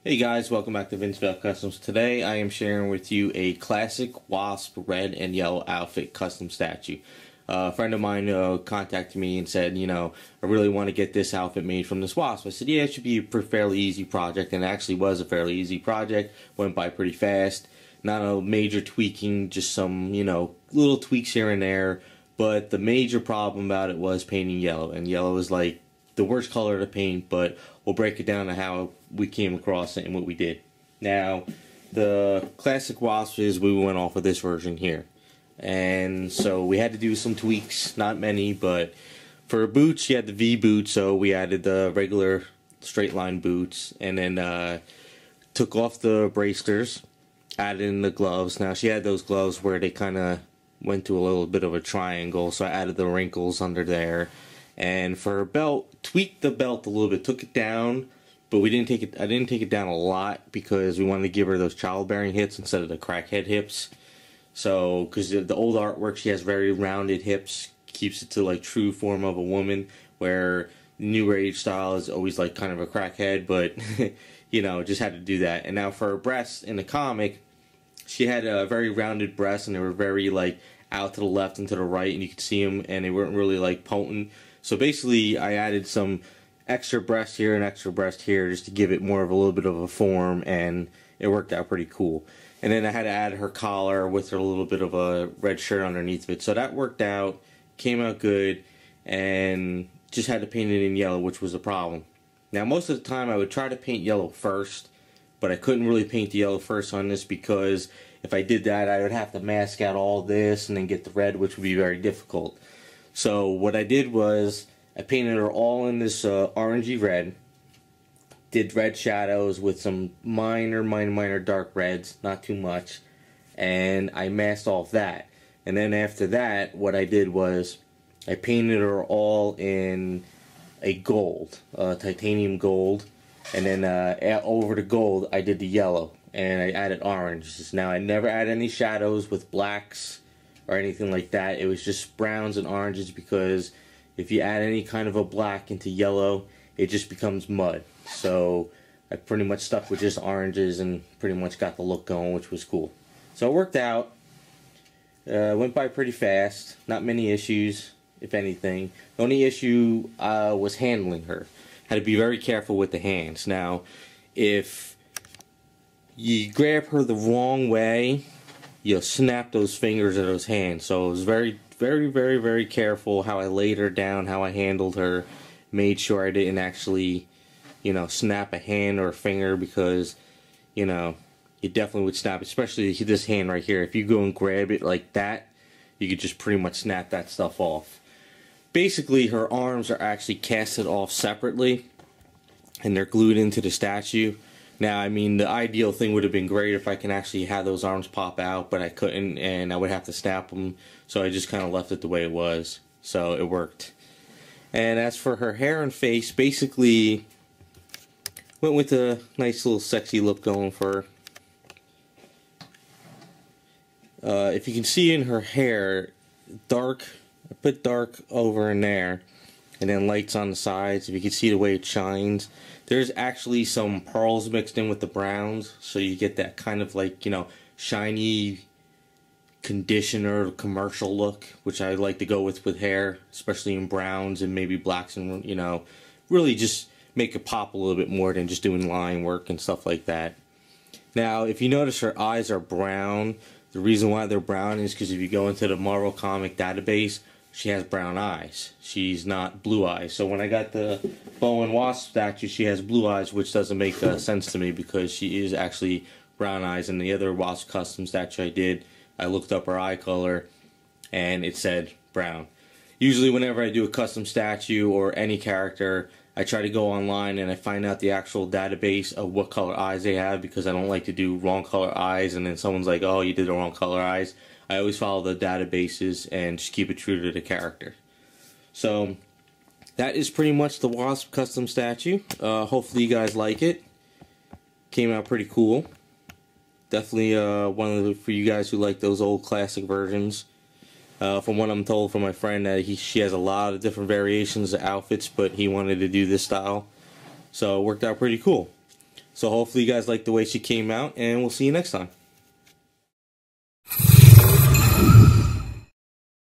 Hey guys, welcome back to Vince-Vell Customs. Today I am sharing with you a classic Wasp red and yellow outfit custom statue. A friend of mine contacted me and said, I really want to get this outfit made from this Wasp. I said, yeah, it should be a fairly easy project, and it actually was a fairly easy project. Went by pretty fast. Not a major tweaking, just some, little tweaks here and there. But the major problem about it was painting yellow, and yellow is like the worst color to paint, but we'll break it down to how we came across it and what we did. Now, the classic Wasp is we went off of this version here. And so we had to do some tweaks, not many, but for boots, she had the V boot, so we added the regular straight line boots, and then took off the bracers, added in the gloves. Now, she had those gloves where they kind of went to a little bit of a triangle, so I added the wrinkles under there. And for her belt, tweaked the belt a little bit, took it down, but we didn't take it. I didn't take it down a lot because we wanted to give her those childbearing hips instead of the crackhead hips. So, because the old artwork, she has very rounded hips, keeps it to like true form of a woman. Where the new age style is always like kind of a crackhead, but just had to do that. And now for her breasts in the comic, she had a very rounded breasts, and they were very like out to the left and to the right, and you could see them, and they weren't really like potent. So basically, I added some extra breast here and extra breast here just to give it more of a little bit of a form, and it worked out pretty cool. And then I had to add her collar with her little bit of a red shirt underneath of it. So that worked out, came out good, and just had to paint it in yellow, which was a problem. Now, most of the time, I would try to paint yellow first, but I couldn't really paint the yellow first on this because if I did that, I would have to mask out all this and then get the red, which would be very difficult. So what I did was I painted her all in this orangey red, did red shadows with some minor dark reds, not too much, and I masked off that. And then after that, what I did was I painted her all in a gold, titanium gold, and then over the gold I did the yellow, and I added orange. Now I never add any shadows with blacks or anything like that. It was just browns and oranges, because if you add any kind of a black into yellow, it just becomes mud. So I pretty much stuck with just oranges and pretty much got the look going, which was cool. So it worked out. Went by pretty fast. Not many issues, if anything. The only issue was handling her. Had to be very careful with the hands. Now, if you grab her the wrong way, you'll snap those fingers or those hands. So I was very careful how I laid her down, how I handled her, made sure I didn't actually, snap a hand or a finger, because, you definitely would snap, especially this hand right here. If you go and grab it like that, you could just pretty much snap that stuff off. Basically, her arms are actually casted off separately, and they're glued into the statue. Now, I mean, the ideal thing would have been great if I can actually have those arms pop out, but I couldn't, and I would have to snap them, so I just kind of left it the way it was. So it worked. And as for her hair and face, basically went with a nice little sexy look going for her. If you can see in her hair, dark, I put dark over in there, and then lights on the sides. If you can see the way it shines, there's actually some pearls mixed in with the browns, so you get that kind of like, shiny conditioner commercial look, which I like to go with hair, especially in browns and maybe blacks, and really just make it pop a little bit more than just doing line work and stuff like that. Now, if you notice, her eyes are brown. The reason why they're brown is because if you go into the Marvel comic database, she has brown eyes. She's not blue eyes. So when I got the Bowen Wasp statue, she has blue eyes, which doesn't make sense to me, because she is actually brown eyes. And the other Wasp custom statue I did, I looked up her eye color, and it said brown. Usually whenever I do a custom statue or any character, I try to go online and I find out the actual database of what color eyes they have, because I don't like to do wrong color eyes and then someone's like, oh, you did the wrong color eyes. I always follow the databases and just keep it true to the character. So that is pretty much the Wasp custom statue. Hopefully you guys like it. Came out pretty cool. Definitely one of the, for you guys who like those old classic versions. From what I'm told from my friend, that she has a lot of different variations of outfits, but he wanted to do this style. So it worked out pretty cool. So hopefully you guys like the way she came out, and we'll see you next time.